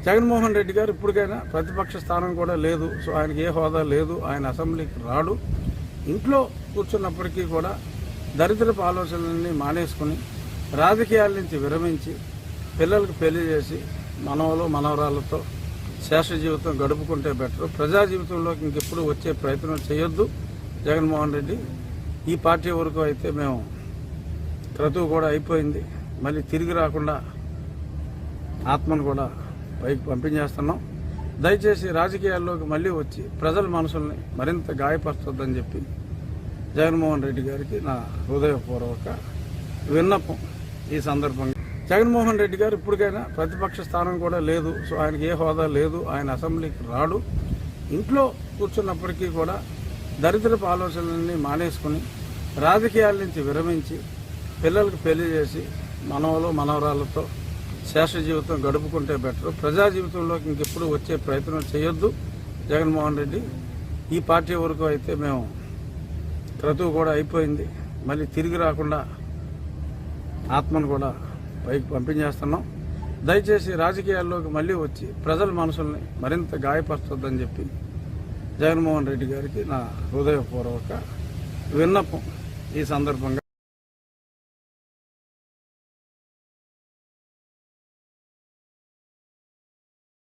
జగన్మోహన్ రెడ్డి గారు ఇప్పటికైనా ప్రతిపక్ష స్థానం కూడా లేదు. సో ఆయనకి ఏ హోదా లేదు, ఆయన అసెంబ్లీకి రాడు. ఇంట్లో కూర్చున్నప్పటికీ కూడా దరిద్రపు ఆలోచనలన్నీ మానేసుకుని రాజకీయాల నుంచి విరమించి పిల్లలకు పెళ్లి చేసి మనవలు మనవరాలతో శేష జీవితం గడుపుకుంటే బెటర్. ప్రజా జీవితంలోకి ఇంకెప్పుడు వచ్చే ప్రయత్నం చేయొద్దు జగన్మోహన్ రెడ్డి. ఈ పార్టీ వరకు అయితే మేము క్రతువు కూడా అయిపోయింది. మళ్ళీ తిరిగి రాకుండా ఆత్మను కూడా పైకి పంపించేస్తున్నాం. దయచేసి రాజకీయాల్లోకి మళ్ళీ వచ్చి ప్రజల మనసుల్ని మరింత గాయపరచొద్దని చెప్పి జగన్మోహన్ రెడ్డి గారికి నా హృదయపూర్వక విన్నపం. ఈ సందర్భంగా జగన్మోహన్ రెడ్డి గారు ఇప్పటికైనా ప్రతిపక్ష స్థానం కూడా లేదు. సో ఆయనకి ఏ హోదా లేదు, ఆయన అసెంబ్లీకి రాడు. ఇంట్లో కూర్చున్నప్పటికీ కూడా దరిద్రపు ఆలోచనలన్నీ మానేసుకుని రాజకీయాల నుంచి విరమించి పిల్లలకు పెళ్లి చేసి మనవలు మనవరాలతో శేష జీవితం గడుపుకుంటే బెటర్. ప్రజా జీవితంలోకి ఇంకెప్పుడు వచ్చే ప్రయత్నం చేయొద్దు జగన్మోహన్ రెడ్డి. ఈ పార్టీ వరకు అయితే మేము క్రతువు కూడా అయిపోయింది. మళ్ళీ తిరిగి రాకుండా ఆత్మను కూడా పైకి పంపించేస్తున్నాం. దయచేసి రాజకీయాల్లోకి మళ్ళీ వచ్చి ప్రజల మనసుల్ని మరింత గాయపరచొద్దని చెప్పి జగన్మోహన్ రెడ్డి గారికి నా హృదయపూర్వక విన్నపం. ఈ సందర్భంగా